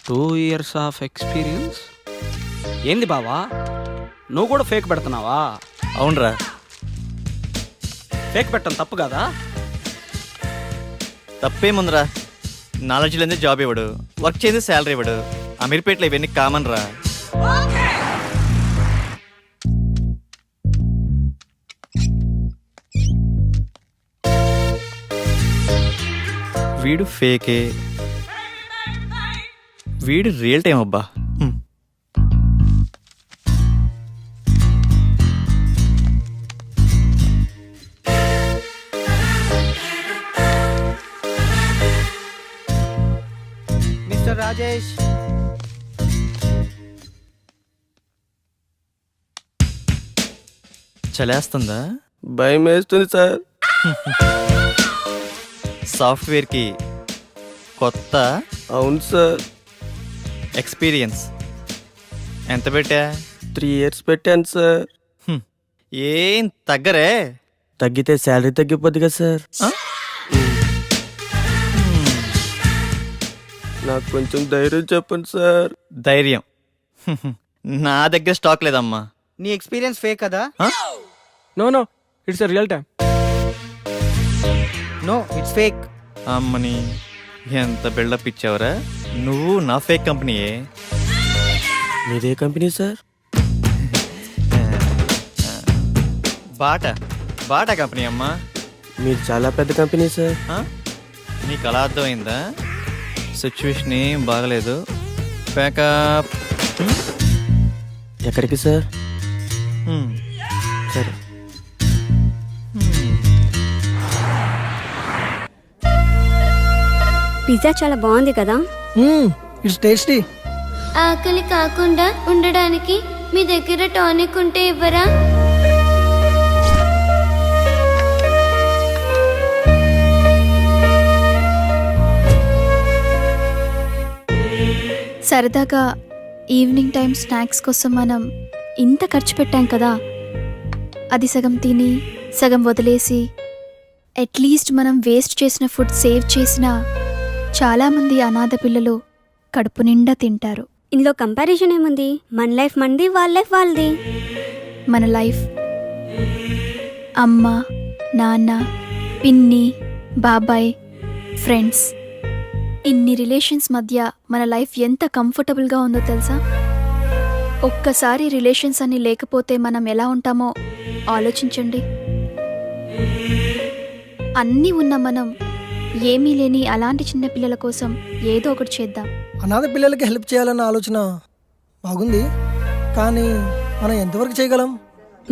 2 years of experience. ఏంది బావా, నువ్వు కూడా ఫేక్ పెడుతున్నావా? అవునరా. ఫేక్ పెట్టడం తప్పు కదా? తప్పేముందిరా, నాలెడ్జ్ లేని జాబ్ ఇవ్వడు, వర్క్ చేసి శాలరీ ఇవ్వడు. అమీర్పేటలో ఇవన్నీ కామన్ రా. వీడు ఫేకే, వీడు రియల్ టైం అబ్బా. మిస్టర్ రాజేష్, చలేస్తుందా? భయం వేస్తుంది సార్. సాఫ్ట్వేర్కి కొత్త. అవును సార్. ఎక్స్పీరియన్స్ ఎంత పెట్టా? 3 years పెట్టాను సార్. ఏం తగ్గరే? తగ్గితే శాలరీ తగ్గిపోద్ది కదా సార్. నాకు కొంచెం ధైర్యం చెప్పండి సార్. ధైర్యం నా దగ్గర స్టాక్ లేదమ్మా. నీ ఎక్స్పీరియన్స్ ఫేక్ కదా? No it's real time. No, it's fake. అమ్మని ఎంత బిల్డప్ ఇచ్చావురా. నువ్వు నా ఫేక్ కంపెనీయే. మీదే కంపెనీ సార్? బాటా కంపెనీ అమ్మా. మీరు చాలా పెద్ద కంపెనీ సార్. నీకు అలా అర్థమైందా? సిచ్యువేషన్ ఏం బాగలేదు. ప్యాకప్. ఎక్కడికి సార్? సరే. పిజ్జా చాలా బాగుంది కదా? It's tasty. ఆకలి కాకుండా ఉండడానికి మీ దగ్గర టానిక్ ఉంటే ఇవ్వరా? సరదాగా ఈవినింగ్ టైం స్నాక్స్ కోసం మనం ఇంత ఖర్చు పెట్టాం కదా, అది సగం తిని సగం వదిలేసి అట్లీస్ట్ మనం వేస్ట్ చేసిన ఫుడ్ సేవ్ చేసిన చాలామంది అనాథ పిల్లలు కడుపు నిండా తింటారు. ఇందులో కంపారిజన్ ఏముంది? మన లైఫ్ మనది, వాళ్ళ లైఫ్ వాళ్ళది. మన లైఫ్ అమ్మ, నాన్న, పిన్ని, బాబాయ్, ఫ్రెండ్స్, ఇన్ని రిలేషన్స్ మధ్య మన లైఫ్ ఎంత కంఫర్టబుల్గా ఉందో తెలుసా? ఒక్కసారి రిలేషన్స్ అన్ని లేకపోతే మనం ఎలా ఉంటామో ఆలోచించండి. అన్నీ ఉన్న మనం ఏమీ లేని అలాంటి చిన్నపిల్లల కోసం ఏదో ఒకటి చేద్దాం. అనాథ పిల్లలకి హెల్ప్ చేయాలన్న ఆలోచన బాగుంది, కానీ మనం ఎంతవరకు చేయగలం?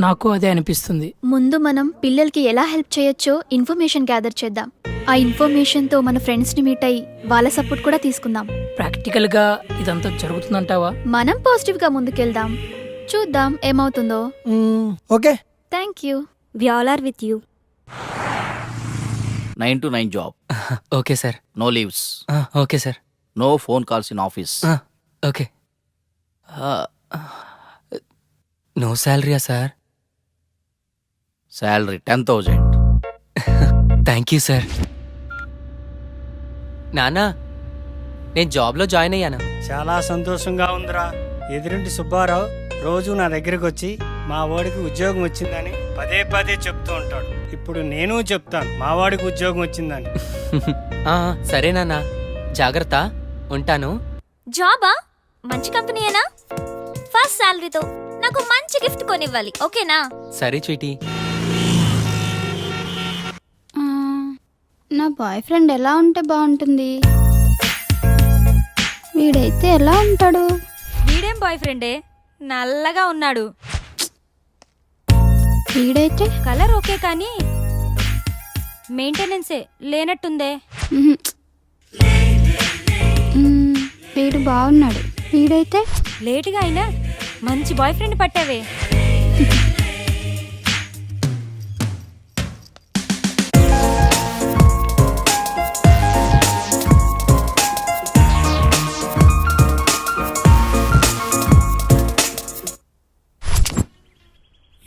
నాకు అదే అనిపిస్తుంది. ముందు మనం పిల్లలకి ఎలా హెల్ప్ చేయొచ్చో ఇన్ఫర్మేషన్ గ్యాదర్ చేద్దాం. ఆ ఇన్ఫర్మేషన్తో మన ఫ్రెండ్స్ని మీట్ అయ్యి వాళ్ళ సపోర్ట్ కూడా తీసుకుందాం. ప్రాక్టికల్గా ఇదంతా జరుగుతుందంటావా? మనం పాజిటివ్గా ముందుకెళ్దాం, చూద్దాం ఏమవుతుందో. Okay, thank you. We all are with you. 9 to 9 job. Okay sir. No leaves. Okay sir. No phone calls in office. Okay. No శాలరీయా సార్? శాలరీ 10,000. Thank you sir. నానా, నేను జాబ్లో జాయిన్ అయ్యాను. చాలా సంతోషంగా ఉందిరా. ఎదురింటి సుబ్బారావు రోజు నా దగ్గరికి వచ్చి మా వాడికి ఉద్యోగం వచ్చిందని పదే పదే చెప్తూ ఉంటాడు. ఇప్పుడు నేను చెప్తాను మా వాడికి ఉద్యోగం వచ్చిందని. సరే నాన్న, జాగ్రత్త, ఉంటాను. జాబా? మంచి కంపెనీయేనా? ఫస్ట్ శాలరీతో నాకు మంచి గిఫ్ట్ కొనివ్వాలి, ఓకేనా? సరే స్వీటీ. నా బాయ్ ఫ్రెండ్ ఎలా ఉంటే బాగుంటుంది? వీడైతే ఎలా ఉంటాడు? వీడేం బాయ్ ఫ్రెండే, నల్లగా ఉన్నాడు. వీడైతే కలర్ ఓకే కానీ మెయింటెనెన్సే లేనట్టుందే. వీడు బాగున్నాడు. వీడైతే లేటుగా అయినా మంచి బాయ్ ఫ్రెండ్ పట్టావే.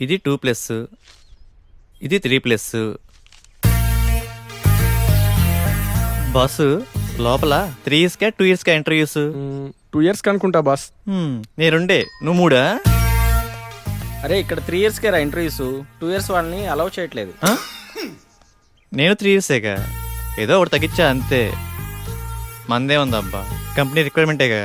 ఇది 2+, ఇది 3+. బాసు లోపల 3 ఇయర్స్కా 2 ఇయర్స్కా ఇంటర్వ్యూస్ 2 years కనుకుంటా బాస్. నేనుండే నువ్వు 3 అరే ఇక్కడ 3 years కే రా ఇంటర్వ్యూస్, 2 years వాళ్ళని అలౌ చేయట్లేదు. నేను 3 ఇయర్సేగా, ఏదో ఒకటి తగ్గించా అంతే. మందే ఉందబ్బా, కంపెనీ రిక్వైర్మెంటేగా.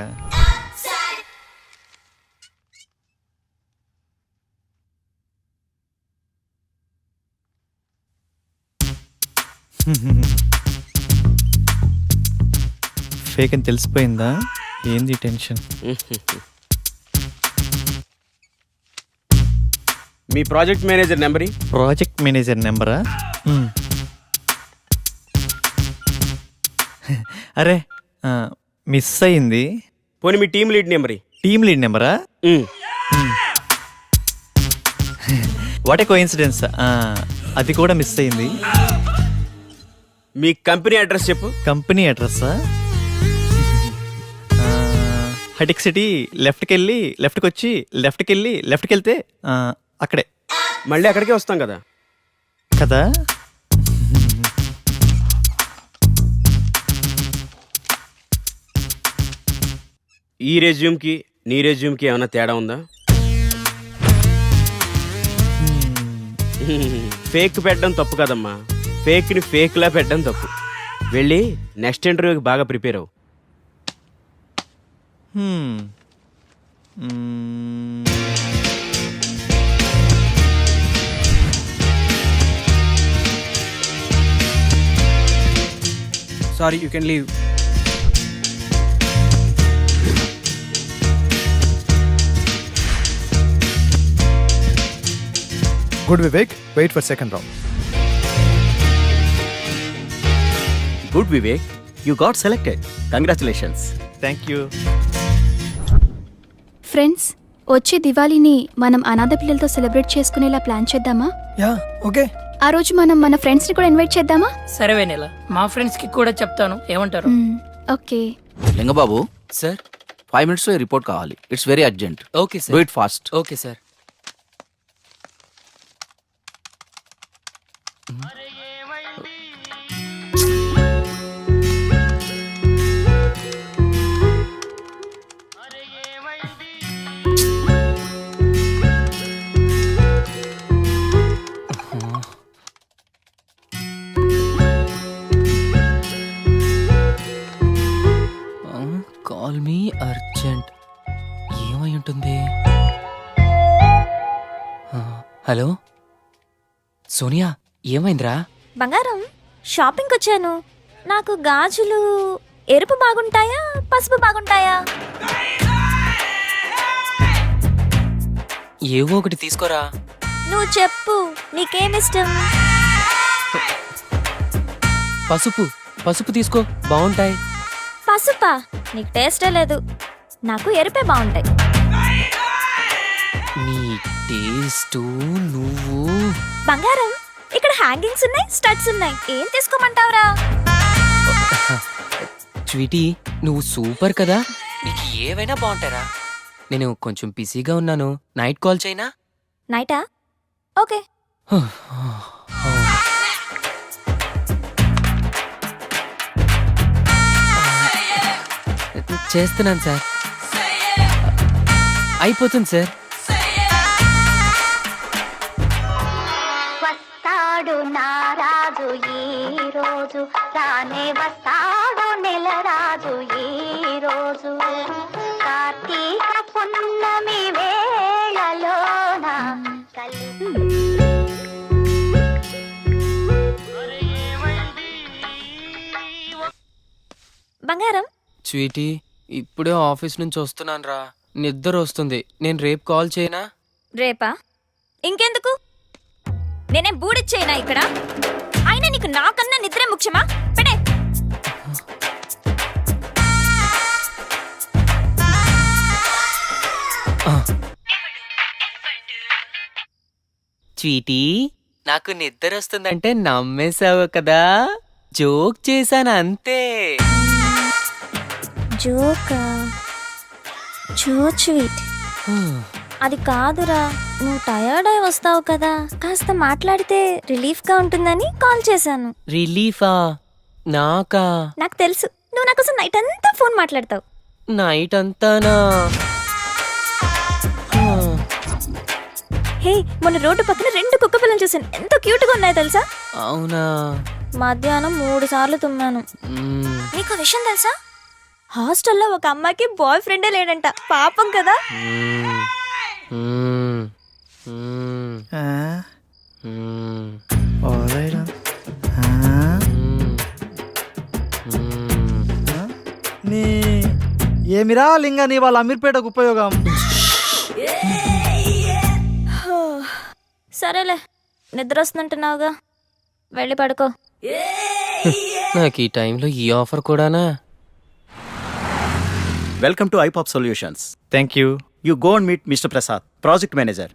ఫేక్ అని తెలిసిపోయిందా? ఏంది టెన్షన్? మీ project manager number project manager నెంబరా? అరే మిస్ అయింది. పోనీ మీ team lead number. Team lead నెంబరా? వాట్ ఏ కోఇన్సిడెన్స్, అది కూడా మిస్ అయింది. మీ కంపెనీ అడ్రస్ చెప్పు. కంపెనీ అడ్రస్సా? హటిక్ సిటీ లెఫ్ట్కి వెళ్ళి లెఫ్ట్కి వచ్చి లెఫ్ట్కి వెళ్ళి లెఫ్ట్కి వెళ్తే అక్కడే. మళ్ళీ అక్కడికే వస్తాం కదా. కదా. ఈ రెజ్యూమ్కి నీ రెజ్యూమ్కి ఏమైనా తేడా ఉందా? ఫేక్ పెట్టడం తప్పు కదమ్మా, ఫేక్ని ఫేక్లా పెట్టడం తప్పు. వెళ్ళి నెక్స్ట్ ఇంటర్వ్యూకి బాగా ప్రిపేర్ అవ్వు. Sorry, you can leave. Good, Vivek. Wait for second round. Good, Vivek. You got selected. Congratulations. Thank you. Friends, వచ్చే దివాళీని మనం అనాథ పిల్లలతో సెలబ్రేట్ చేసుకునేలా ప్లాన్ చేద్దామా? Yeah okay. ఆ రోజు మనం మన ఫ్రెండ్స్ ని కూడా ఇన్వైట్ చేద్దామా? సరే వెనెల, మా ఫ్రెండ్స్ కి కూడా చెప్తాను, ఏమంటారు? ఓకే. లింగబాబు, సార్ 5 minutes లో రిపోర్ట్ కావాలి. It's very urgent. Okay do sir. It fast. Okay sir. Call me urgent. ఏమై ఉంటుంది? హలో సోనియా, ఏమైందిరా? బంగారం, షాపింగ్కి వచ్చాను. నాకు గాజులు ఎరుపు బాగుంటాయా పసుపు బాగుంటాయా? ఏవో ఒకటి తీసుకోరా. నువ్వు చెప్పు, నీకేమిష్టం? పసుపు పసుపు తీసుకో, బాగుంటాయి. పసుపా? నీకు టేస్టే లేదు. నాకు ఎరుపే బాగుంటాయి. నీ టేస్ట్ నువ్వు. బంగారం, ఇక్కడ హ్యాంగింగ్స్ ఉన్నాయి, స్టడ్స్ ఉన్నాయి, ఏం తీసుకోమంటావురా? స్వీటీ, నువ్వు సూపర్ కదా, నీకు ఏవైనా బాగుంటారా. నేను కొంచెం బిజీగా ఉన్నాను, నైట్ కాల్ చేయనా? నైటా? ఓకే. చేస్తున్నాను సార్. అయిపోతుంది సార్. వస్తాడు నారాజు ఈ రోజు, రానే వస్తాడు నెల రాజు ఈ రోజు, కార్తీక పున్నమి వేళలోన బంగారం, స్వీటీ, ఇప్పుడే ఆఫీస్ నుంచి వస్తున్నాను రా, నిద్ర వస్తుంది. నేను రేపు కాల్ చేయనా? రేపా? ఇంకెందుకు? నేనేం బూడిచ్చేయనా ఇక్కడ? అయినా నీకు నాకన్నా నిద్రే ముఖ్యమా? పెడే. స్వీటీ, నాకు నిద్ర వస్తుందంటే నమ్మేశావు కదా, జోక్ చేశాను అంతే. జోకా? So sweet. అది కాదురా, నువ్వు టయర్డ్ అయి వస్తావు కదా, కాస్త మాట్లాడితే రిలీఫ్ గా ఉంటుందని కాల్ చేశాను. రిలీఫా? నాకా? నాకు తెలుసు నువ్వు నా కోసం నైట్ అంతా ఫోన్ మాట్లాడతావు. నైట్ అంతానా? హే, మొన్న రోడ్డు పక్కన 2 కుక్క పిల్లలు చూసాను. ఎంత క్యూట్ గా ఉన్నాయో తెలుసా? అవునా? మధ్యాహ్నం 3 సార్లు తుమ్మాను. మ్మ్. నీకు విషయం తెలుసా? హాస్టల్లో ఒక అమ్మాయికి బాయ్ ఫ్రెండే లేడంట. పాపం కదా. మ్మ్. మ్మ్. మ్మ్. మ్మ్. నీ ఏమిరా లింగ నీ వాళ్ళ అమీర్పేటకు ఉపయోగం? సరేలే, నిద్ర వస్తుందంటున్నావుగా, వెళ్ళి పడుకో. నాకు ఈ టైంలో ఈ ఆఫర్ కూడానా? Welcome to iPop Solutions. Thank you. You go and meet Mr Prasad, project manager.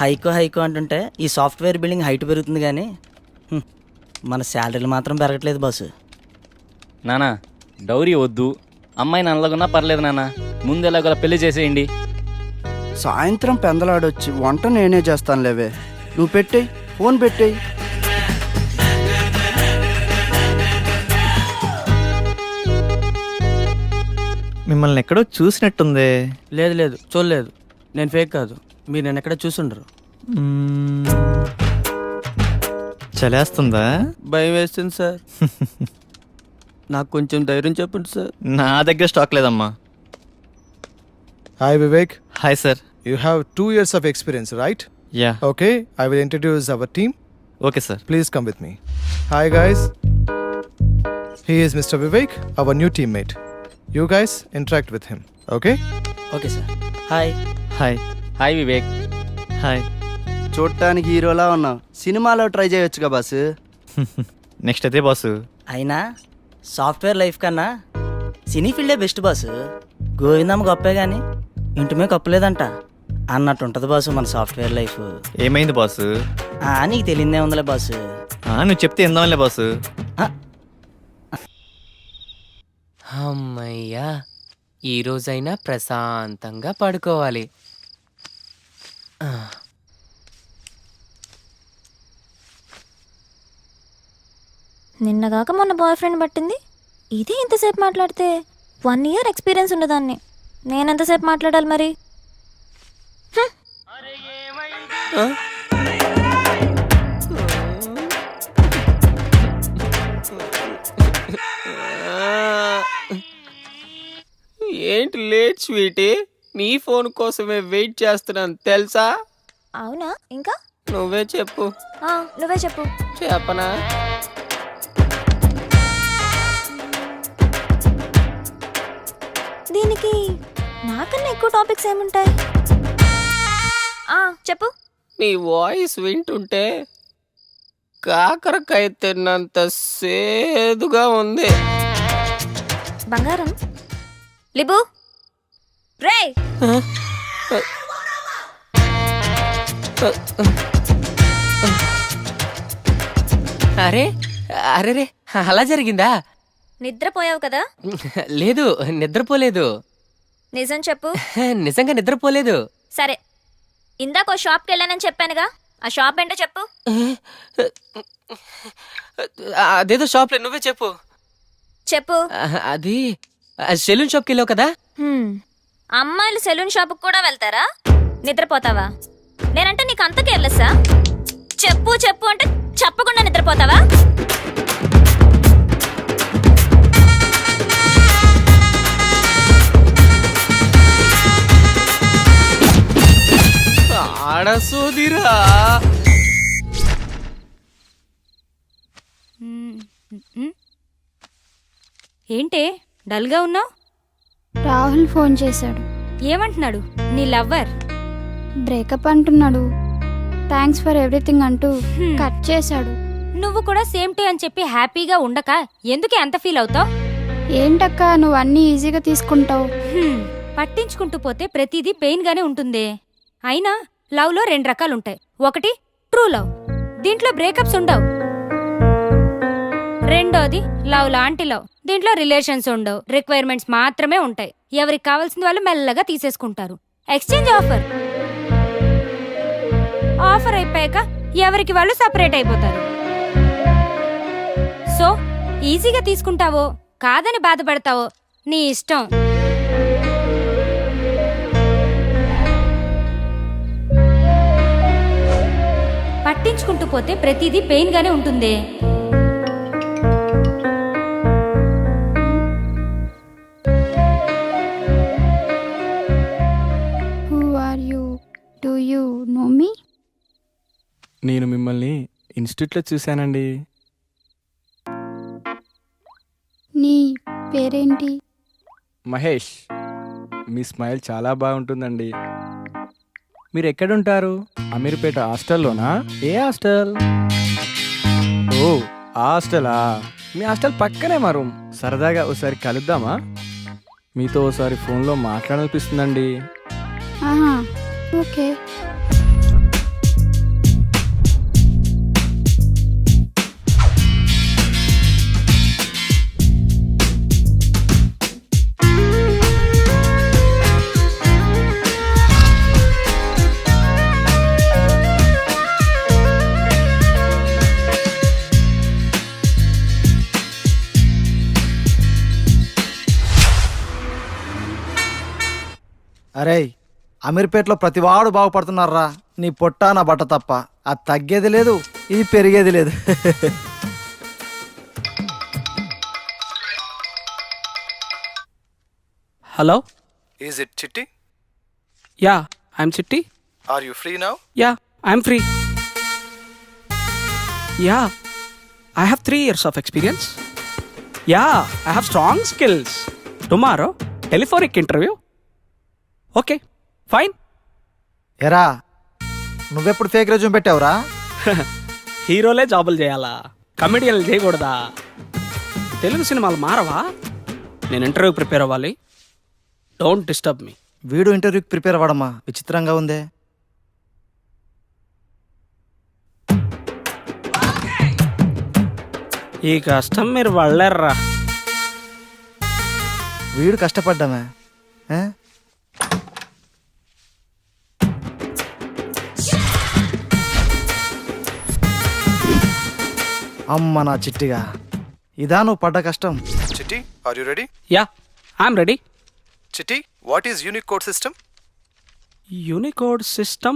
హైకో అంటుంటే ఈ సాఫ్ట్వేర్ బిల్డింగ్ హైట్ పెరుగుతుంది కానీ మన శాలరీలు మాత్రం పెరగట్లేదు బాసు. నానా డౌరీ వద్దు, అమ్మాయి నల్లగున్నా పర్లేదు నాన్న, ముందు ఎలాగోలా పెళ్లి చేసేయండి. సాయంత్రం పెందలాడొచ్చి వంట నేనే చేస్తాను లేవే, నువ్వు పెట్టేయి, ఫోన్ పెట్టేయి. మిమ్మల్ని ఎక్కడో చూసినట్టుంది. లేదు చూడలేదు, నేను ఫేక్ కాదు, మీరు నన్ను ఎక్కడ చూసుండరు. చలేస్తుందా? భయం వేస్తుంది సార్. నాకు కొంచెం ధైర్యం చెప్పండి సార్. నా దగ్గర స్టాక్ లేదమ్మా. Hi Vivek, hi sir. you have 2 years of experience, right? Yeah. Okay, I will introduce our team. Okay sir. Please come with me. Hi guys. He is Mr. Vivek, our new teammate. You guys interact with him, okay? Okay sir. Hi. Hi. Hi Vivek. Hi. చూడటానికి హీరోలా ఉన్నావు, సినిమాలో try చేయొచ్చుగా boss. Next అదే boss. అయినా software life కన్నా సినీ ఫీల్డే best boss. Govindamma గొప్పే కానీ ఇంటిమే కప్పలేదంట అన్నట్టు ఉంటుంది బాసు మన సాఫ్ట్వేర్ లైఫ్. ఏమైంది బాసు? నీకు తెలియదే ఉందిలే బాసు. నువ్వు చెప్తే ఎందాంలే బాసు. అమ్మయ్యా, ఈ రోజైనా ప్రశాంతంగా పడుకోవాలి. నిన్నగాక మొన్న బాయ్ ఫ్రెండ్ పట్టింది, ఇదే ఇంతసేపు మాట్లాడితే 1 year ఎక్స్పీరియన్స్ ఉండదాన్ని. నేనెంతసేపు మాట్లాడాలి మరి? ఏంటి లేట్ స్వీటీ? నీ ఫోన్ కోసమే వెయిట్ చేస్తున్నాను తెలుసా? అవునా? ఇంకా నువ్వే చెప్పు. నువ్వే చెప్పు. చెప్పనా? దీనికి నాకన్నా ఎక్కువ టాపిక్స్ ఏముంటాయి? చెప్పు. నీ వాయిస్ వింటుంటే కాకరకాయ తిన్నంత సేదుగా ఉంది. బంగారం లిబు రే. అరే అరే రే, అలా జరిగిందా? నిద్రపోయావు కదా? లేదు, నిద్రపోలేదు. నిజం చెప్పు. నిజంగా నిద్రపోలేదు. సరే, ఇందాక ఓ షాప్కి వెళ్ళానని చెప్పానుగా, ఆ షాప్ ఏంటో చెప్పు. అదేదో షాప్లో, నువ్వే చెప్పు. చెప్పు. అది సెలూన్ షాప్కి వెళ్ళావు కదా? అమ్మాయిలు సెలూన్ షాప్కి కూడా వెళ్తారా? నిద్రపోతావా? నేనంటే నీకు అంత కేర్లెస్సా? చెప్పు చెప్పు అంటే చెప్పకుండా నిద్రపోతావా? ఆడసోదిరా. ఏంటే డల్గా ఉన్నావు? రాహుల్ ఫోన్ చేశాడు. ఏమంటున్నాడు? నీ లవ్వర్ బ్రేకప్ అంటున్నాడు. థ్యాంక్స్ ఫర్ ఎవ్రీథింగ్ అంటూ కట్ చేశాడు. నువ్వు కూడా సేమ్ టు అని చెప్పి హ్యాపీగా ఉండక ఎందుకే అంత ఫీల్ అవుతావు? ఏంటక్క నువ్వు అన్నీ ఈజీగా తీసుకుంటావు? పట్టించుకుంటూ పోతే ప్రతిదీ పెయిన్ గానే ఉంటుంది. అయినా లవ్ లో 2 రకాలుంటాయి. ఒకటి ట్రూ లవ్, దీంట్లో బ్రేకప్స్ ఉండవు. రెండోది లవ్ లాంటి లవ్. దీంట్లో రిలేషన్స్ ఉండవు, రిక్వైర్మెంట్స్ మాత్రమే ఉంటాయి. ఎవరికి కావాల్సిన వాళ్ళు మెల్లగా తీసేసుకుంటారు. Exchange offer. ఆఫర్ అయిపోయాక ఎవరికి వాళ్ళు సపరేట్ అయిపోతారు. సో ఈజీగా తీసుకుంటావో కాదని బాధపడతావో నీ ఇష్టం. పట్టించుకుంటూ పోతే ప్రతిదీ పెయిన్ గానే ఉంటుంది. Who are you? Do you know me? నేను మిమ్మల్ని ఇన్స్టిట్యూట్లో చూశానండి. నీ పేరేంటి? మహేష్. మీ స్మైల్ చాలా బాగుంటుందండి. మీరు ఎక్కడుంటారు? అమీర్పేట హాస్టల్లోనా? ఏ హాస్టల్? ఓ ఆ హాస్టలా? మీ హాస్టల్ పక్కనే మా రూమ్. సరదాగా ఒకసారి కలుద్దామా? మీతో ఒకసారి ఫోన్లో మాట్లాడాలనిపిస్తుందండి. ఆహా, ఓకే. అరే అమీర్పేటలో ప్రతివాడు బాగుపడుతున్నారా. నీ పొట్ట నా బట్ట తప్ప. అది తగ్గేది లేదు, ఇది పెరిగేది లేదు. Hello, Is it Chitti? Yeah I'm చిట్టి. Are you free now? Yeah I'm free. Yeah I have 3 years of experience. Yeah I have strong skills. Tomorrow telephonic interview. Okay fine. ఎరా నువ్వెప్పుడు ఫేక్ రెజ్యూమ్ పెట్టావురా? హీరోలే జాబులు చేయాలా, కమెడియన్లు చేయకూడదా? తెలుగు సినిమాలు మారవా? నేను ఇంటర్వ్యూకి prepare అవ్వాలి. Don't disturb me. వీడు ఇంటర్వ్యూకి ప్రిపేర్ అవ్వడమా? విచిత్రంగా ఉందే. ఈ కష్టం మీరు వాళ్ళర్రా. వీడు కష్టపడ్డామే. అమ్మ నా చిట్టిగా, ఇదా నువ్వు పడ్డ కష్టం. Chitti, are you ready? Yeah I'm ready. Chitti, what is Unicode system? Unicode system.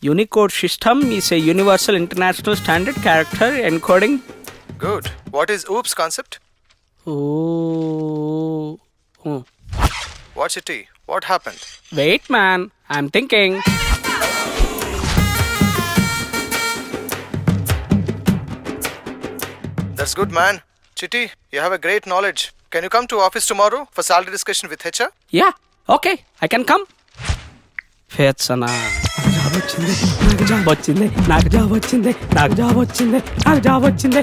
Unicode system is a universal international standard character encoding. Good. What is OOPS concept? Oh. What Chitti? What happened? Wait man, I'm thinking. That's good, man. Chitti, you have a great knowledge. Can you come to office tomorrow for salary discussion with HR? Yeah, okay, I can come. ఫేత్సనా, job వచ్చింది, నాకు job వచ్చింది, నాకు job వచ్చింది, నాకు job వచ్చింది, నాకు job వచ్చింది.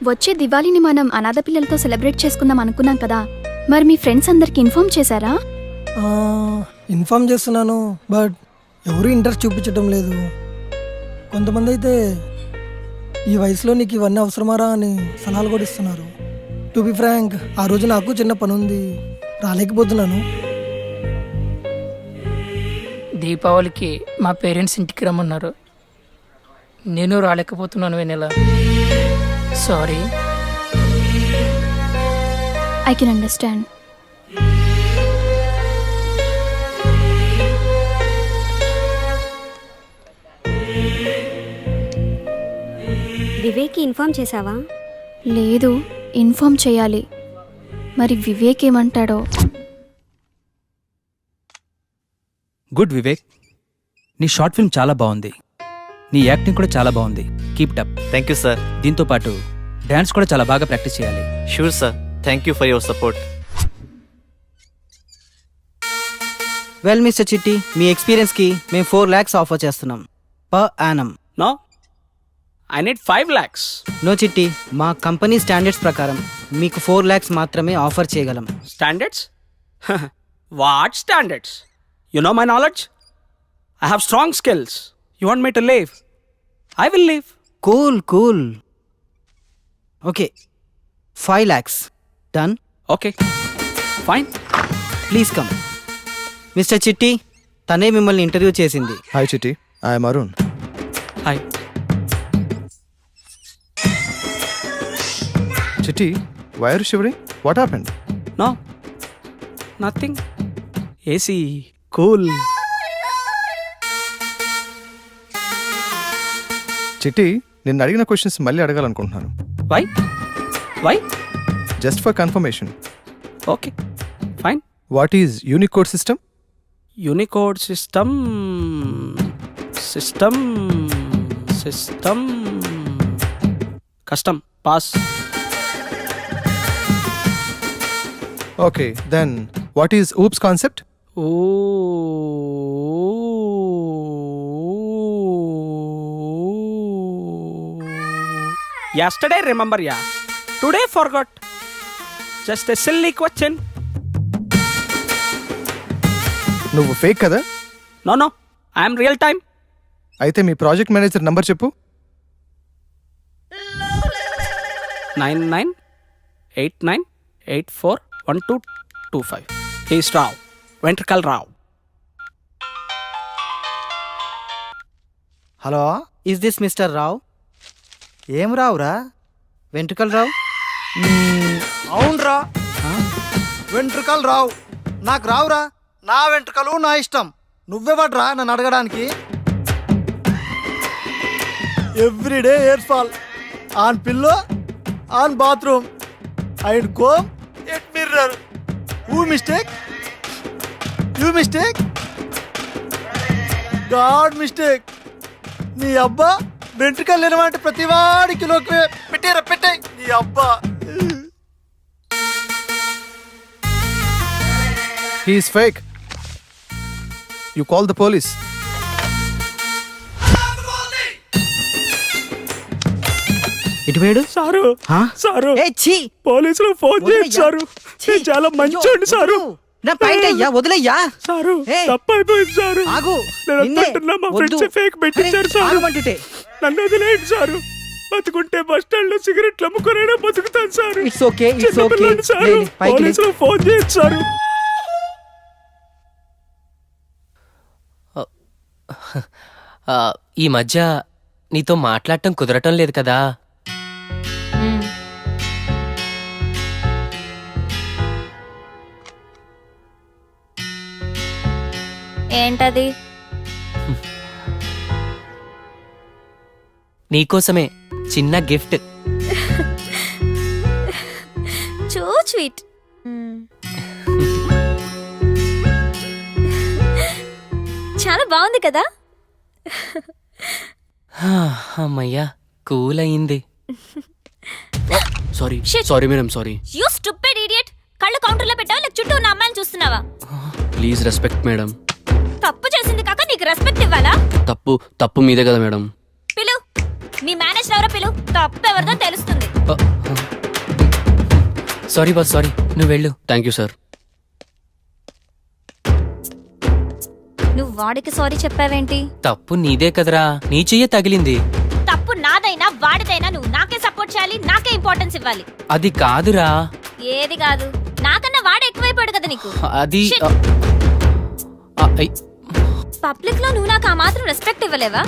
వచ్చే దివాళీని మనం అనాథ పిల్లలతో సెలబ్రేట్ చేసుకుందాం అనుకున్నాం కదా. మరి మీ ఫ్రెండ్స్ అందరికి ఇన్ఫార్మ్ చేశారా? ఇన్ఫార్మ్ చేస్తున్నాను, బట్ ఎవరు ఇంట్రెస్ట్ చూపించడం లేదు. కొంతమంది అయితే ఈ వయసులో నీకు ఇవన్నీ అవసరమారా అని సలహాలు కూడా ఇస్తున్నారు. టు బి ఫ్రాంక్, ఆ రోజు నాకు చిన్న పని ఉంది, రాలేకపోతున్నాను. దీపావళికి మా పేరెంట్స్ ఇంటికి రమ్మన్నారు, నేను రాలేకపోతున్నాను. Vennela sorry. I can understand. వివేక్కి ఇన్ఫార్మ్ చేసావా? లేదు, ఇన్ఫార్మ్ చేయాలి. మరి వివేక్ ఏమంటాడో. గుడ్ వివేక్, నీ షార్ట్ ఫిల్మ్ చాలా బాగుంది, నీ యాక్టింగ్ కూడా చాలా బాగుంది. Keep up. Thank you sir. దీంతో పాటు డాన్స్ కూడా చాలా బాగా ప్రాక్టీస్ చేయాలి. Sure sir. Thank you for your support. Well mister Chitti, మీ ఎక్స్పీరియన్స్కి మేము 4 lakhs ఆఫర్ చేస్తున్నాం per annum. No, I need 5 lakhs. No Chitti, మా కంపెనీ స్టాండర్డ్స్ ప్రకారం మీకు 4 lakhs మాత్రమే ఆఫర్ చేయగలం. Standards? What standards? You know my knowledge? I have strong skills. You want me to leave? I will leave. Cool cool. Okay, 5 lakhs done. Okay fine. Please come. Mister చిట్టి, తనే మిమ్మల్ని interview చేసింది. Hi, Chitti. I am Arun. Hi. Chitti, why are you shivering? What happened? No nothing. AC cool. Chitti, నిన్ను అడిగిన questions మళ్ళీ అడగాలనుకుంటున్నాను. Why why? Just for confirmation. Okay fine. What is Unicode system? Unicode system system system custom pass. Okay, then what is oops concept? Oh yesterday remember ya, today forgot, just a silly question. నువ్వు fake కదా? No, I am real time. అయితే మీ project manager number చెప్పు. 9989841225. He's Rao, Ventricle Rao. Hello, is this mister Rao? ఏం రావురా? వెంట్రుకలు రావు? అవునరా, వెంట్రుకలు రావు. నాకు రావురా. నా వెంట్రుకలు నా ఇష్టం. నువ్వెవడ్రా నన్ను అడగడానికి? Everyday hair fall on pillow, on bathroom, and comb at mirror. Who mistake? You mistake? God mistake. నీ అబ్బా వెంట్రుకలు లేనమంటే ప్రతివాడి కిలోకి పెట్టారా? పెట్టాయి నీ అబ్బా. He is fake. You call the police. ఇటు వేడు సారు సారు, ఏ ఛీ, పోలీసులు ఫోన్ చేయండి సారు. నేను చాలా మంచోండి సారు. నా పాయింట్ అయ్యా, వదిలేయ్యా సారు. ఏయ్, తప్పైపోయింది సారు. ఆగు. నేను నిన్నే, అంటున్నా, మా వద్దు. ఫ్రెండ్స్ ఫేక్ పెట్టించారు అరే, సారు. ఆగమంటుంటే. నన్ను వదిలేయండి సారు. బతుకుంటే బస్ స్టాండ్ లో సిగరెట్లు అమ్ముకునే బతుకుతాను సారు. It's okay, it's okay. చిన్నపిల్లాడిని సారు. పోలీసులు ఫోన్ చేయండి సారు. ఈ మధ్య నీతో మాట్లాడటం కుదరటం లేదు కదా. ఏంటది? నీకోసమే చిన్న గిఫ్ట్. చూ స్వీట్. చాలా బాగుంది కదా? అమ్మయ్యా, కూల్ అయింది. Sorry Shit. Sorry madam, sorry. You stupid idiot. కళ్ళు కౌంటర్లో పెట్టావా లేక చుట్టూ ఉన్న అమ్మాయిని చూస్తున్నావా? Please respect madam. తప్పు చేసింది కాక నీకు రెస్పెక్ట్ ఇవ్వాలా? తప్పు మీదే కదా మేడం. పిలు, మీ మేనేజర్ ఎవరో పిలు. తప్పు ఎవరిదో తెలుస్తుంది. Sorry boss, sorry. నువ్వు వెళ్ళు. Thank you sir. నువ్వు వాడికి సారీ చెప్పావేంటి? తప్పు నీదే కదరా, నీ చెయ్యే తగిలింది. తప్పు నాదైనా వాడిదైనా నువ్వు నాకే సపోర్ట్ చేయాలి, నాకే ఇంపార్టెన్స్ ఇవ్వాలి. అది కాదురా. ఏది కాదు? నాకన్నా వాడు ఎక్కువైపోయాడు కదా నీకు. అది Shit. పబ్లిక్ లో నువ్వు నాకు ఆ మాత్రం రెస్పెక్ట్ ఇవ్వలేవా?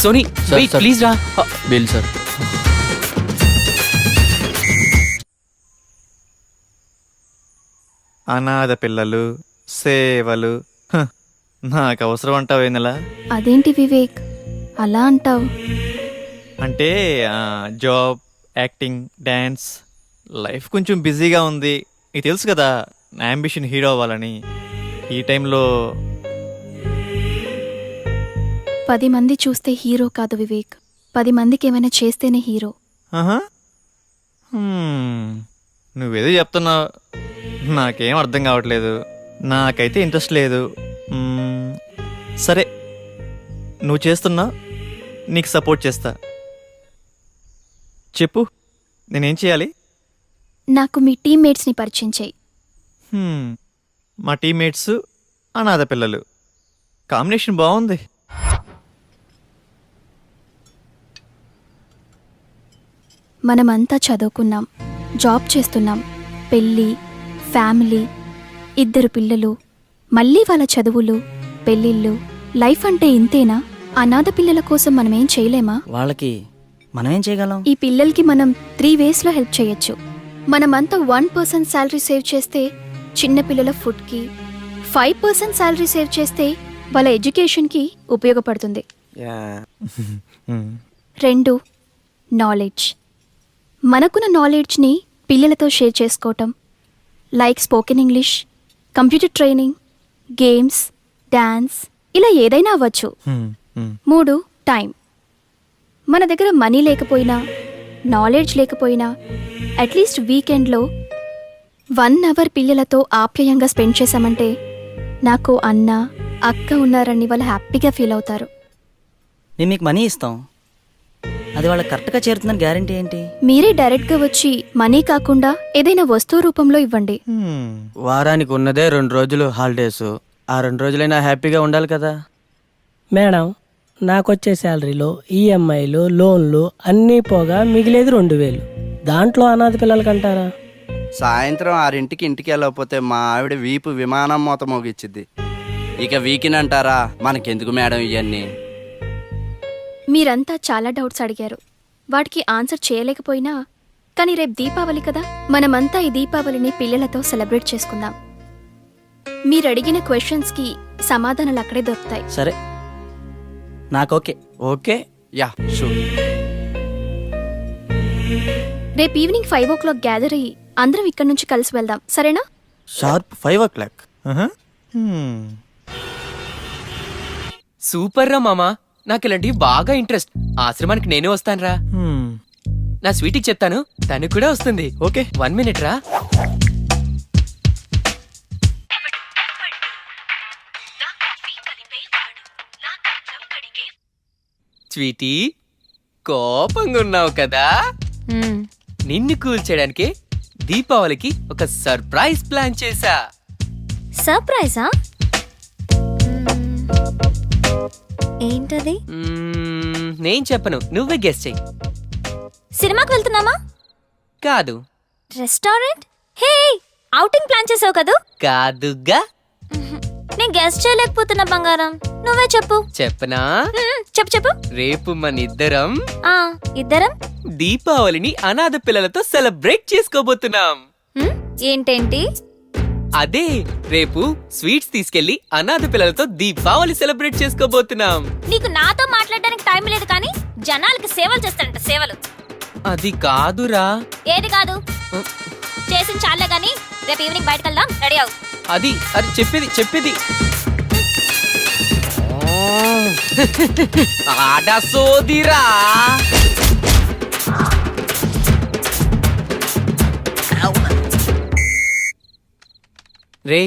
సోనీ ప్లీజ్ రా. Bill sir. అనాథ పిల్లలు, సేవలు, నాకు అవసరం అంటావు ఏందలా? అదేంటి వివేక్ అలా అంటావు? అంటే జాబ్, యాక్టింగ్, డ్యాన్స్, లైఫ్ కొంచెం బిజీగా ఉంది. నీకు తెలుసు కదా నా అంబిషన్ హీరో అవ్వాలని. ఈ టైంలో 10 మంది చూస్తే హీరో కాదు వివేక్, 10 మందికి ఏమైనా చేస్తేనే హీరో. నువ్వేదో చెప్తున్నావు, నాకేం అర్థం కావట్లేదు. నాకైతే ఇంట్రెస్ట్ లేదు. సరే, నువ్వు చేస్తున్నా, నీకు సపోర్ట్ చేస్తా. చెప్పు, నేనేం చేయాలి? నాకు మీ టీమ్మేట్స్ని పరిచయం చేయి. మా టీమ్మేట్స్ అనాథ పిల్లలు. కాంబినేషన్ బాగుంది. మనమంతా చదువుకున్నాం, జాబ్ చేస్తున్నాం, పెళ్ళి, ఫ్యామిలీ, 2 పిల్లలు, మళ్ళీ వాళ్ళ చదువులు, పెళ్ళిళ్ళు. లైఫ్ అంటే ఇంతేనా? అనాథ పిల్లల కోసం మనమేం చేయలేమా? వాళ్ళకి మనమేం చేయగలం? ఈ పిల్లలకి మనం 3 వేస్లో హెల్ప్ చేయొచ్చు. మనమంతా 1% శాలరీ సేవ్ చేస్తే చిన్నపిల్లల ఫుడ్కి, 5% శాలరీ సేవ్ చేస్తే వాళ్ళ ఎడ్యుకేషన్కి ఉపయోగపడుతుంది. 2 నాలెడ్జ్. మనకున్న నాలెడ్జ్ని పిల్లలతో షేర్ చేసుకోవటం, like spoken English, computer training, games, dance, ఇలా ఏదైనా అవ్వచ్చు. 3 టైం. మన దగ్గర మనీ లేకపోయినా, నాలెడ్జ్ లేకపోయినా, అట్లీస్ట్ వీకెండ్లో 1 అవర్ పిల్లలతో ఆప్యాయంగా స్పెండ్ చేశామంటే నాకు అన్న, అక్క ఉన్నారని వాళ్ళు హ్యాపీగా ఫీల్ అవుతారు. మేము మీకు మనీ ఇస్తాం, అది వాళ్ళకి కరెక్ట్గా చేరుతుందని గ్యారంటీ ఏంటి? మీరే డైరెక్ట్గా వచ్చి మనీ కాకుండా ఏదైనా వస్తువు రూపంలో ఇవ్వండి. వారానికి ఉన్నదే 2 రోజులు హాలిడేస్, ఆ 2 రోజులైనా హ్యాపీగా ఉండాలి కదా. మేడం, నాకొచ్చే శాలరీలో ఈఎంఐలు, లోన్లు అన్నీ పోగా మిగిలేది 2000. దాంట్లో అనాథ పిల్లలకంటారా? సాయంత్రం 6ంటికి ఇంటికి వెళ్ళకపోతే మా ఆవిడ వీపు విమానం మూత మోగిచ్చిద్ది. ఇక వీకెండ్ అంటారా? మనకెందుకు మేడం ఇవన్నీ? మీరంతా చాలా డౌట్స్ అడిగారు, వాటికి ఆన్సర్ చేయలేకపోయినా, కానీ రేపు దీపావళి కదా, మనమంతా ఈ దీపావళిని పిల్లలతో సెలబ్రేట్ చేసుకుందాం. మీరు అడిగిన క్వశ్చన్స్కి సమాధానాలు అక్కడే దొరుకుతాయి. సరే, నాకు ఓకే. Okay, yeah sure. రేపు ఈవినింగ్ 5 o'clock గ్యాదర్ అయ్యి అందరం ఇక్కడ నుంచి కలిసి వెళ్దాం, సరేనా? Sharp 5 o'clock. సూపర్ రా మామా, నాకు ఇలాంటివి బాగా ఇంట్రెస్ట్. ఆశ్రమానికి నేనే వస్తానురా. నా స్వీట్కి చెప్తాను, తను కూడా వస్తుంది. ఓకే, 1 minute రా. స్వీటీ, కోపంగా ఉన్నావు కదా? నిన్ను కూల్ చేయడానికి దీపావళికి ఒక సర్ప్రైజ్ ప్లాన్ చేశా. సర్ప్రైజా? ఏంటది? నేను చెప్పను, నువ్వే గెస్ చెయ్యి. సినిమాకి వెళ్తున్నామా? కాదు. రెస్టారెంట్? హే, ఔటింగ్ ప్లాన్ చేసావు కదూ? కాదుగా. నేను గెస్ చేయలేకపోతున్నా బంగారం, నువ్వే చెప్పు. చెప్పనా? చెప్పు చెప్పు. రేపు మన ఇద్దరం ఇద్దరం దీపావళిని అనాథ పిల్లలతో సెలబ్రేట్ చేసుకోబోతున్నాం. ఏంటేంటి? అదే, రేపు స్వీట్స్ తీసుకెళ్లి అనాథ పిల్లలతో దీపావళి సెలబ్రేట్ చేసుకోబోతున్నాం. నీకు నాతో మాట్లాడడానికి టైం లేదు కానీ జనాలకి సేవలు చేస్తాడంట, సేవలు. అది కాదురా. ఏది కాదు? చేసిన చాలే గానీ రేపు ఈవినింగ్ బయటకు వెళ్దాం, రెడీ అవు. అది చెప్పేది ఆడ సోదిరా. రే,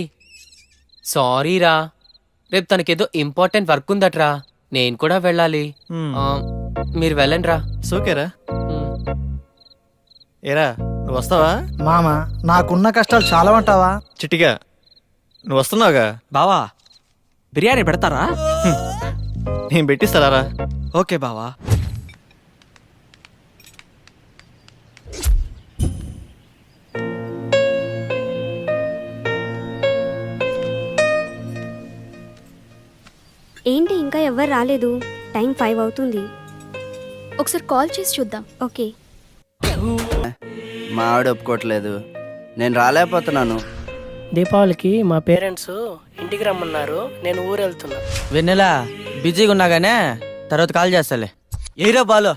సారీరా, రేపు తనకేదో ఇంపార్టెంట్ వర్క్ ఉందట్రా, నేను కూడా వెళ్ళాలి. మీరు వెళ్ళండి రా. సోకేరా. ఏరా, నువ్వు వస్తావా? మామ, నాకున్న కష్టాలు చాలా అంటావా? చిట్టిగా, నువ్వు వస్తున్నావుగా? బావా, బిర్యానీ పెడతారా? నేను పెట్టిస్తారా? ఓకే బావా. ఏంటి ఇంకా ఎవ్వరు రాలేదు? టైం 5 అవుతుంది. ఒకసారి కాల్ చేసి చూద్దాం. ఓకే. మా ఆవిడ ఒప్పుకోవట్లేదు, నేను రాలేకపోతున్నాను. దీపావళికి మా పేరెంట్స్ ఇంటికి రమ్మన్నారు, నేను ఊరు వెళ్తున్నా. వెన్నెలా, బిజీగా ఉన్నాగానే తర్వాత కాల్ చేస్తాలే. ఏరా బాలో.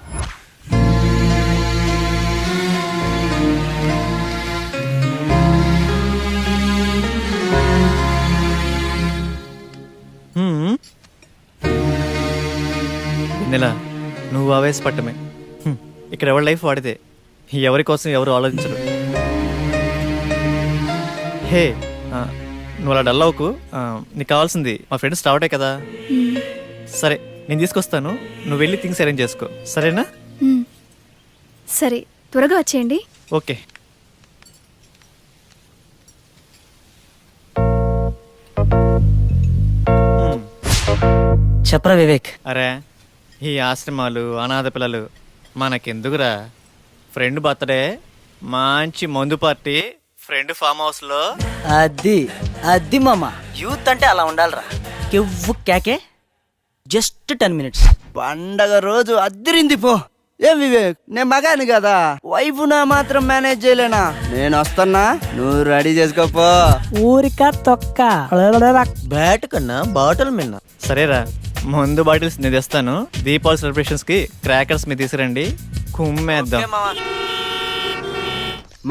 వెన్నెలా, నువ్వు ఆవేశపట్టమే. ఇక్కడ ఎవరి లైఫ్ వాడితే ఎవరి కోసం ఎవరు ఆలోచించరు. హే, నువ్వు అలా డల్ అవ్వకు. నీకు కావాల్సింది మా ఫ్రెండ్స్ రావటే కదా. సరే, నేను తీసుకొస్తాను, నువ్వు వెళ్ళి థింగ్స్ అరేంజ్ చేసుకో, సరేనా? సరే, త్వరగా వచ్చేయండి. ఓకే. చెప్పరా వివేక్. అరే ఈ ఆశ్రమాలు అనాథ పిల్లలు మనకెందుకురా? ఫ్రెండ్ బర్త్డే మంచి మందు పార్టీ ఫ్రెండ్ ఫామ్ హౌస్లో. అది అది మామ, యూత్ అంటే అలా ఉండాలిరా. కెవ్వు కేకే, జస్ట్ 10 minutes. పండగ రోజు అద్దరింది పో. ఏం వివేక్, నేను మగాని కదా, వైఫ్ నా మాత్రం మేనేజ్ చేయలేనా? నేను వస్తున్నా, నువ్వు రెడీ చేసుకోపో. ఊరిక తొక్క బ్యాట్ కన్నా బాటిల్ మిన్న. సరేరా, మందు బాటిల్స్ నేను తెస్తాను. దీపావళి సెలబ్రేషన్స్కి క్రాకర్స్ మీద తీసుకురండి, కుమ్మేద్దాం.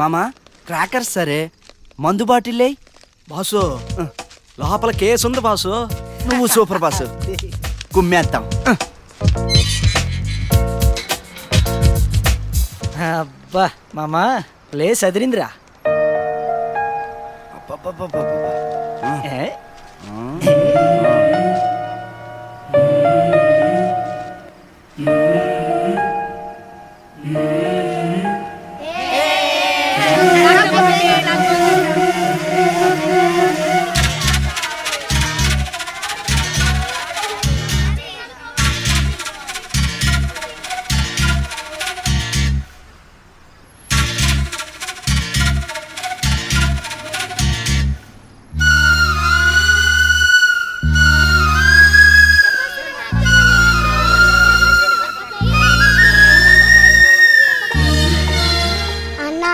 మామా క్రాకర్స్ సరే, మందు బాటిల్ బాసు లోపల కేసు ఉంది బాసు. నువ్వు సూపర్ బాసు, కుమ్మేద్దాం. అబ్బా మామా, ప్లేస్ అదిరిందిరా. ఏ?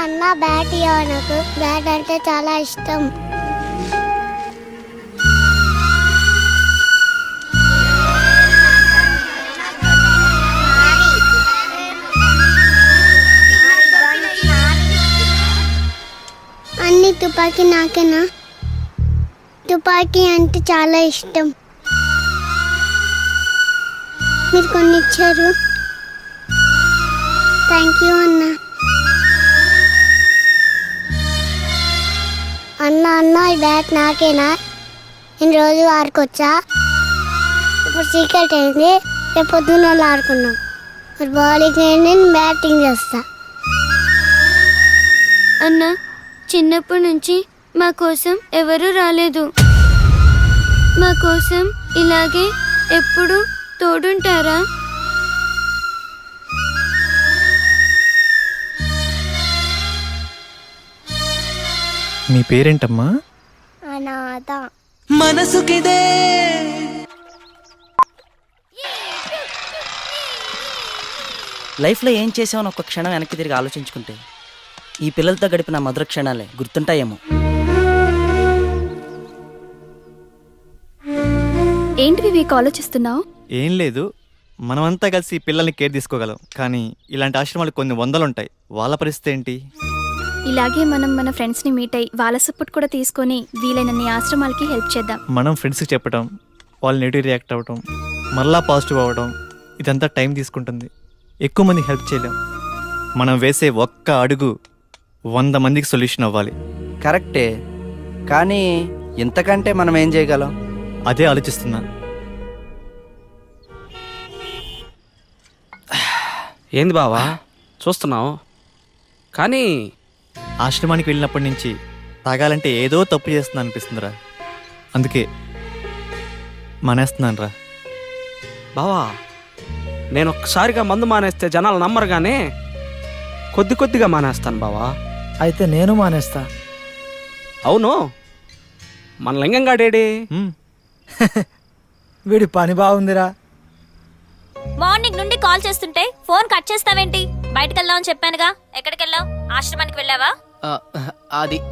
అన్న బ్యాట్ ఇవ్వ, నాకు బ్యాట్ అంటే చాలా ఇష్టం. అన్ని తుపాకీ నాకేనా? తుపాకీ అంటే చాలా ఇష్టం. మీరు కొన్ని ఇచ్చారు, థ్యాంక్ యూ అన్న. అన్న ఈ బ్యాట్ నాకేనా? నేను రోజు ఆడుకోవచ్చా? ఇప్పుడు సీక్రెట్ అయింది, రేపు పొద్దున్న వాళ్ళు ఆడుకున్నాం. మరి బౌలింగ్ నేను బ్యాటింగ్ చేస్తా. అన్న, చిన్నప్పటి నుంచి మా కోసం ఎవరూ రాలేదు. మా కోసం ఇలాగే ఎప్పుడు తోడుంటారా? మీ పేరేంటమ్మా? అనాథ. మనసుకిదే లైఫ్లో ఏం చేసామని ఒక్క క్షణం వెనక్కి తిరిగి ఆలోచించుకుంటే ఈ పిల్లలతో గడిపిన మధుర క్షణాలే గుర్తుంటాయేమో. ఏంటి వివేక్ ఆలోచిస్తున్నావు? ఏం లేదు, మనమంతా కలిసి ఈ పిల్లల్ని కేర్ తీసుకోగలం, కానీ ఇలాంటి ఆశ్రమాలు కొన్ని వందలు ఉంటాయి. వాళ్ళ పరిస్థితి ఏంటి? ఇలాగే మనం మన ఫ్రెండ్స్ని మీట్ అయ్యి వాళ్ళ సపోర్ట్ కూడా తీసుకొని వీలైనన్ని ఆశ్రమాలకి హెల్ప్ చేద్దాం. మనం ఫ్రెండ్స్కి చెప్పడం, వాళ్ళు నెగిటివ్ రియాక్ట్ అవ్వడం, మళ్ళా పాజిటివ్ అవ్వడం, ఇదంతా టైం తీసుకుంటుంది. ఎక్కువ మందికి హెల్ప్ చేయలేం. మనం వేసే ఒక్క అడుగు 100 మందికి సొల్యూషన్ అవ్వాలి. కరెక్టే, కానీ ఇంతకంటే మనం ఏం చేయగలం? అదే ఆలోచిస్తున్నా. ఏంది బావా చూస్తున్నావు? కానీ ఆశ్రమానికి వెళ్ళినప్పటి నుంచి తాగాలంటే ఏదో తప్పు చేస్తున్నా అనిపిస్తుందిరా. అందుకే మానేస్తున్నాను రా. బావా, నేను ఒక్కసారిగా మందు మానేస్తే జనాలు నమ్మరు, కానీ కొద్ది కొద్దిగా మానేస్తాను బావా. అయితే నేను మానేస్తా. అవును, మన లింగంగాడేడి? వీడి పని బాగుందిరా. మార్నింగ్ నుండి కాల్ చేస్తుంటే ఫోన్ కట్ చేస్తావేంటి? బయటకు వెళ్దామని చెప్పానుగా. ఎక్కడికి వెళ్ళావు? ఆశ్రమానికి వెళ్ళావా?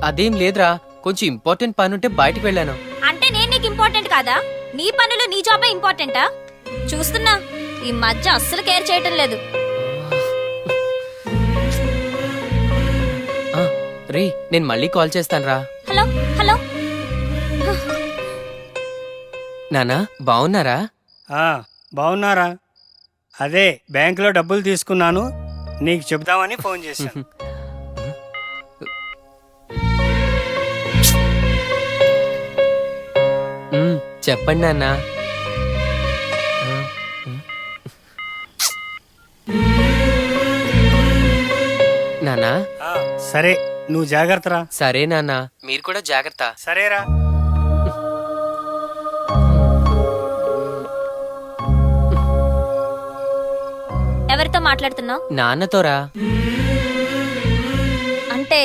అదేం లేదురా, కొంచెం ఇంపార్టెంట్ పని ఉంటే బయటకు వెళ్ళాను. అంటే నేను నీకు ఇంపార్టెంట్ కాదా? నీ పనులు నీ జాబే ఇంపార్టెంటా? చూస్తున్నా, ఈ మధ్య అస్సలు కేర్ చేయటం లేదు. రే, నేను మళ్ళీ కాల్ చేస్తాను రా. Hello hello. నానా, బాగున్నారా? బాగున్నారా? అదే బ్యాంకులో డబ్బులు తీసుకున్నాను, నీకు చెప్దామని ఫోన్ చేశాను. చెప్పండి నాన్న. నానా, సరే, నువ్వు జాగ్రత్తరా. సరే నాన్న, మీరు కూడా జాగ్రత్త. సరేరా. ఎవరితో మాట్లాడుతున్నావు? నాన్నతోరా. అంటే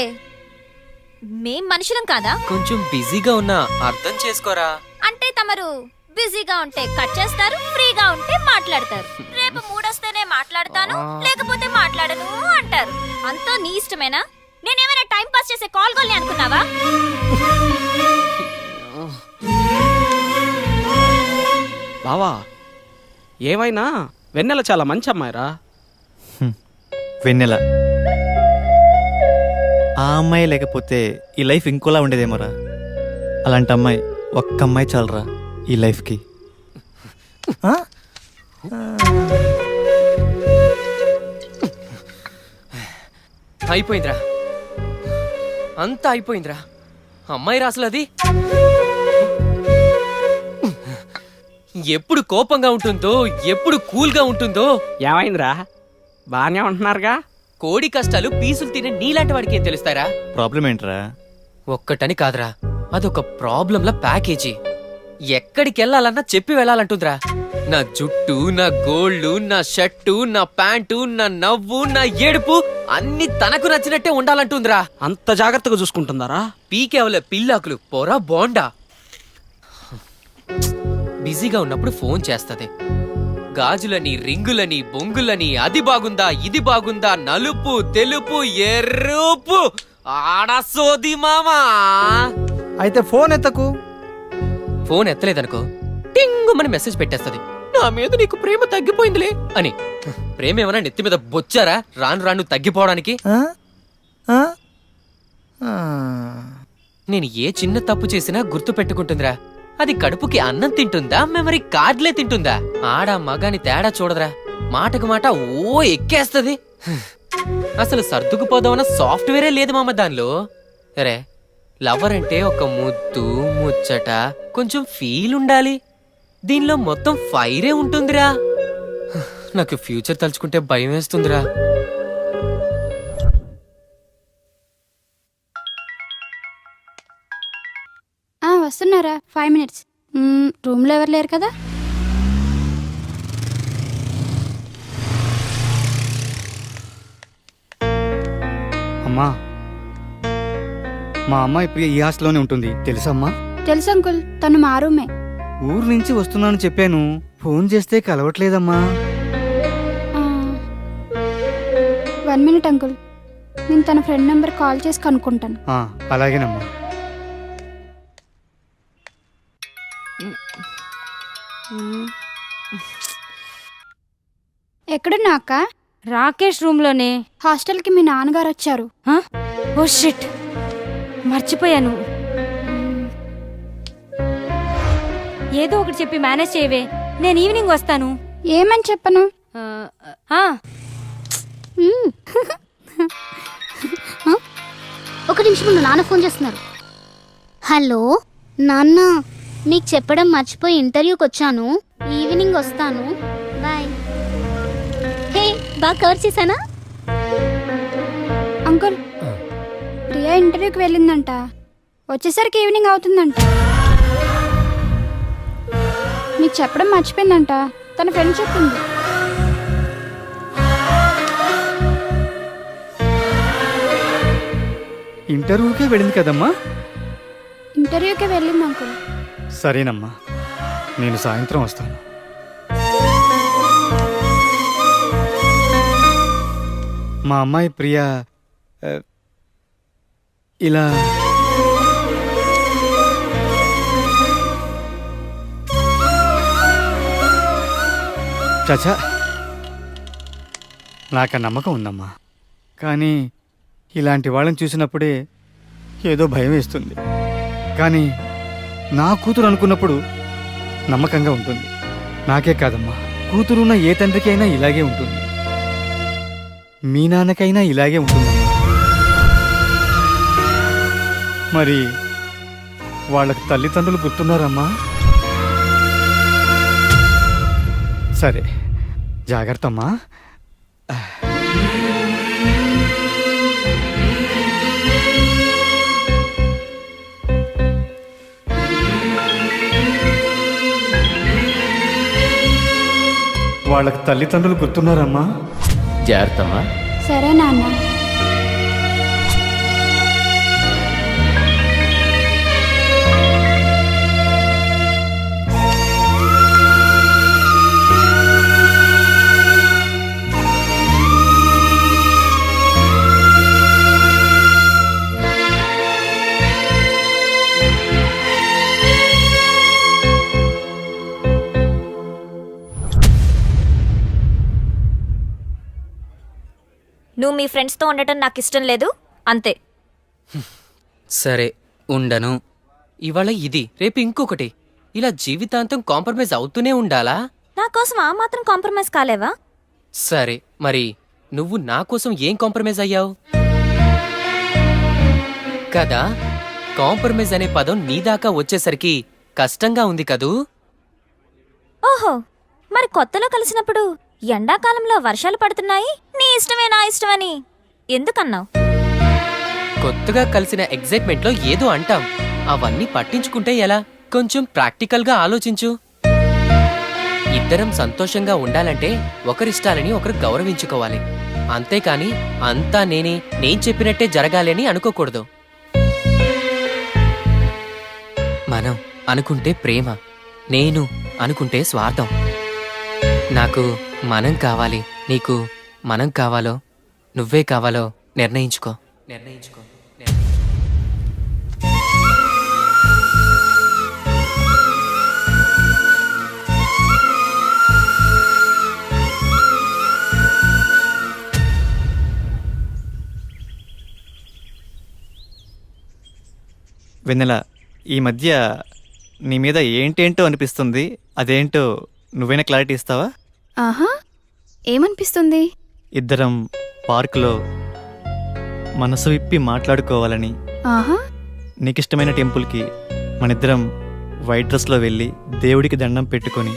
మేం మనుషులం కాదా? కొంచెం బిజీగా ఉన్నా, అర్థం చేసుకోరా. అంటే తమరు బిజీగా ఉంటే కట్ చేస్తారు, ఫ్రీగా ఉంటే మాట్లాడతారు. రేపు మూడొస్తేనే మాట్లాడతాను, లేకపోతే మాట్లాడను అంటారు. అంతా నీ ఇష్టమేనా? నేనేమైనా టైం పాస్ చేసే కాల్ గోల్ని అనుకున్నావా? బావా ఏమైనా వెన్నెల చాలా మంచి అమ్మాయిరా. వెన్నెల ఆ అమ్మాయి లేకపోతే ఈ లైఫ్ ఇంకోలా ఉండేదేమోరా. అలాంటి అమ్మాయి, ఒక్క అమ్మాయి చాలరా ఈ లైఫ్కి. అయిపోయిందిరా, అంతా అయిపోయిందిరా. అమ్మాయి రాసులు అది ఎప్పుడు కోపంగా ఉంటుందో, ఎప్పుడు కూల్గా ఉంటుందో. ఏమైందిరా? బానే ఉంటున్నారుగా. కోడి కష్టాలు పీసులు తినే నీలాంటి వాడికి ఏం తెలుస్తారా? ప్రాబ్లం ఏంట్రా? ఒక్కటని కాదురా, అదొక ప్రాబ్లంల ప్యాకేజీ. ఎక్కడికి వెళ్ళాలన్నా చెప్పి వెళ్ళాలంటుందిరా. నా జుట్టు, నా గోల్డ్, నా షర్టు, నా ప్యాంటు, నా నవ్వు, నా ఏడుపు అన్ని తనకు నచ్చినట్టే ఉండాలంటుందిరా. అంత జాగ్రత్తగా చూసుకుంటుందారా? పీకేవల పిల్లాకులు పొరా బోండా. బిజీగా ఉన్నప్పుడు ఫోన్ చేస్తది. గాజులని, రింగులని, బొంగులని, అది బాగుందా, ఇది బాగుందా, నలుపు, తెలుపు, ఎరుపు, ఆడసోది మామా. అయితే ఫోన్ ఎత్తకు. ఫోన్ ఎత్తలేదనుకో టింగుమని మెసేజ్ పెట్టేస్తది. నా మీద నీకు ప్రేమ తగ్గిపోయిందిలే అని. ప్రేమ ఏమన్నా నెత్తి మీద బొచ్చారా రాను రాను తగ్గిపోవడానికి? నేను ఏ చిన్న తప్పు చేసినా గుర్తు పెట్టుకుంటుందిరా. అది కడుపుకి అన్నం తింటుందా, మెమరీ కార్డులే తింటుందా? ఆడ మగాని తేడా చూడదురా. మాటకు మాట ఓ ఎక్కేస్తది. అసలు సర్దుకుపోదామన్న సాఫ్ట్వేరే లేదు మామ దానిలో. రే, లవర్ అంటే ఒక ముద్దు, ముచ్చట, కొంచెం ఫీల్ ఉండాలి. దీనిలో మొత్తం ఫైరే ఉంటుందిరా. నాకు ఫ్యూచర్ తలుచుకుంటే భయం వేస్తుందిరా. వస్తున్నారా? 5 minutes. రూమ్లో ఎవరు లేరు కదా? అమ్మా, మా అమ్మ ఇప్పుడు ఈ హాస్టల్లోనే ఉంటుంది తెలుసమ్మా? తెలుసు అంకుల్, తను మా రూమే. ఊరు నుంచి వస్తున్నాను చెప్పాను, ఫోన్ చేస్తే కలవట్లేదమ్మా. 1 minute అంకుల్, నేను తన ఫ్రెండ్ నెంబర్ కాల్ చేసి కనుక్కుంటాను. అలాగేనమ్మా. ఎక్కడున్నా అక్క? రాకేష్ రూమ్లోనే. హాస్టల్కి మీ నాన్నగారు వచ్చారు. ఓ షిట్, మర్చిపోయాను. ఏదో ఒకటి చెప్పి మేనేజ్ చేయవే, నేను ఈవినింగ్ వస్తాను. ఏమని చెప్పను? ఒక నిమిషం ఉండు, నాన్న ఫోన్ చేస్తున్నారు. హలో నాన్న, మీకు చెప్పడం మర్చిపోయి ఇంటర్వ్యూకి వచ్చాను. ఈవినింగ్ వస్తాను, బాయ్. హే, బాగా కవర్ చేశానా? అంకుల్, ప్రియా ఇంటర్వ్యూకి వెళ్ళిందంట, వచ్చేసరికి ఈవినింగ్ అవుతుందంట. మీకు చెప్పడం మర్చిపోయిందంట, తన ఫ్రెండ్ చెప్పింది. ఇంటర్వ్యూకే వెళ్ళింది కదమ్మా? ఇంటర్వ్యూకి వెళ్ళింది అంకుల్. సరేనమ్మా, నేను సాయంత్రం వస్తాను. మా అమ్మాయి ప్రియా ఇలా చచా, నాకు నమ్మకం ఉందమ్మా. కానీ ఇలాంటి వాళ్ళని చూసినప్పుడే ఏదో భయం వేస్తుంది. కానీ నా కూతురు అనుకున్నప్పుడు నమ్మకంగా ఉంటుంది. నాకే కాదమ్మా, కూతురున్న ఏ తండ్రికి అయినా ఇలాగే ఉంటుంది. మీ నాన్నకైనా ఇలాగే ఉంటుంది. మరి వాళ్ళకి తల్లిదండ్రులు గుర్తున్నారమ్మా? సరే, జాగ్రత్త అమ్మా. వాళ్ళకి తల్లిదండ్రులు గుర్తున్నారమ్మా? జాగ్రత్తమ్మా. సరే నాన్న. నువ్వు మీ ఫ్రెండ్స్తో ఉండటం నాకు ఇష్టం లేదు, అంతే. సరే ఉండను. ఇవాళ ఇది, రేపు ఇంకొకటి. ఇలా జీవితాంతం కాంప్రమైజ్ అవుతూనే ఉండాలా? నా కోసం ఆ మాత్రం కాంప్రమైజ్ కాలేవా? సరే మరి నువ్వు నా కోసం ఏం కాంప్రమైజ్ అయ్యావు? కదా, కాంప్రమైజ్ అనే పదం నీ దాకా వచ్చేసరికి కష్టంగా ఉంది కదూ? ఓహో, మరి కొత్తలో కలిసినప్పుడు ఎండాకాలంలో వర్షాలు పడుతున్నాయి, నీ ఇష్టమే నా ఇష్టమని ఎందుకన్నావు? కొత్తగా కలిసిన ఎగ్జైట్మెంట్లో ఏదో అంటాం. అవన్నీ పట్టించుకుంటే ఎలా? కొంచెం ప్రాక్టికల్గా ఆలోచించు. ఇద్దరం సంతోషంగా ఉండాలంటే ఒకరిష్టాలని ఒకరు గౌరవించుకోవాలి. అంతేకాని అంతా నేను చెప్పినట్టే జరగాలి అని అనుకోకూడదు. మనం అనుకుంటే ప్రేమ, నేను అనుకుంటే స్వార్థం. నాకు మనం కావాలి, నీకు మనం కావాలో నువ్వే కావాలో నిర్ణయించుకో. వెన్నెల, ఈ మధ్య నీ మీద ఏంటేంటో అనిపిస్తుంది. అదేంటో నువ్వైనా క్లారిటీ ఇస్తావా? ఆహా, ఏమనిపిస్తుంది? ఇద్దరం పార్కులో మనసు విప్పి మాట్లాడుకోవాలని, ఆహా, నీకిష్టమైన టెంపుల్కి మనిద్దరం వైట్ డ్రెస్లో వెళ్ళి దేవుడికి దండం పెట్టుకొని,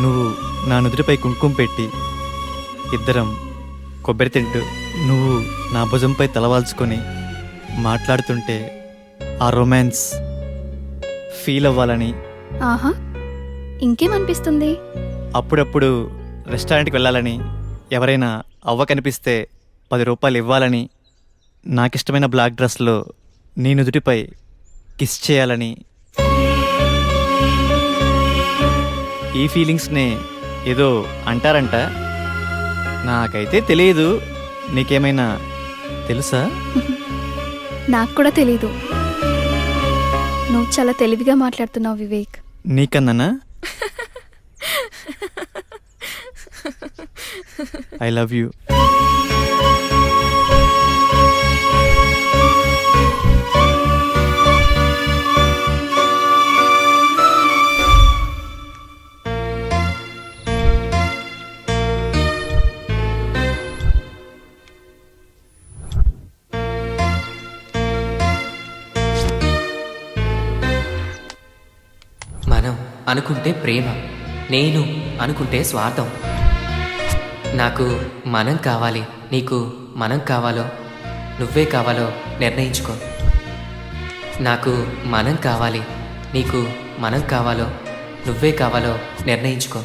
నువ్వు నా నుదుటిపై కుంకుమ పెట్టి, ఇద్దరం కొబ్బరి తింటూ నువ్వు నా భుజంపై తలవాల్చుకొని మాట్లాడుతుంటే ఆ రొమాన్స్ ఫీల్ అవ్వాలని. ఆహా, ఇంకేమనిపిస్తుంది? అప్పుడప్పుడు రెస్టారెంట్కి వెళ్ళాలని, ఎవరైనా అవ్వ కనిపిస్తే 10 రూపాయలు ఇవ్వాలని, నాకిష్టమైన బ్లాక్ డ్రెస్లో నీ నుదుటిపై కిస్ చేయాలని. ఈ ఫీలింగ్స్నే ఏదో అంటారంట, నాకైతే తెలియదు. నీకేమైనా తెలుసా? నాకు కూడా తెలీదు. నువ్వు చాలా తెలివిగా మాట్లాడుతున్నావు వివేక్. నీకన్నానా? I love you. మనం అనుకుంటే ప్రేమ, నేను అనుకుంటే స్వార్థం. నాకు మనం కావాలి, నీకు మనం కావాలో నువ్వే కావాలో నిర్ణయించుకో. నాకు మనం కావాలి, నీకు మనం కావాలో నువ్వే కావాలో నిర్ణయించుకో.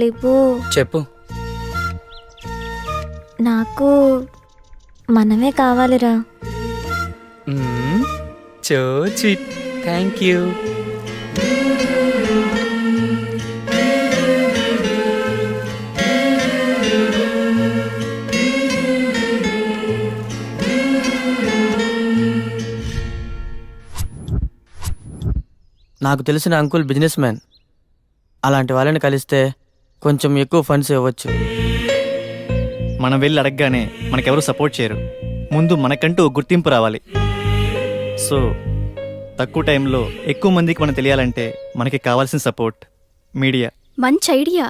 లిపు, చెప్పు. నాకు మనమే కావాలిరా. So sweet, thank you. నాకు తెలిసిన అంకుల్ బిజినెస్ మ్యాన్. అలాంటి వాళ్ళని కలిస్తే కొంచెం ఎక్కువ ఫండ్స్ ఇవ్వచ్చు. మనం వెళ్ళి అడగగానే మనకెవరు సపోర్ట్ చేయరు. ముందు మనకంటూ గుర్తింపు రావాలి. సో తక్కువ టైంలో ఎక్కువ మందికి మనం తెలియాలంటే మనకి కావాల్సిన సపోర్ట్ మీడియా. మంచి ఐడియా.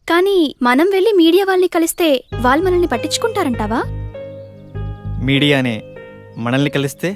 కానీ మనం వెళ్ళి మీడియా వాళ్ళని కలిస్తే వాళ్ళు మనల్ని పట్టించుకుంటారంటావా? మీడియానే మనల్ని కలిస్తే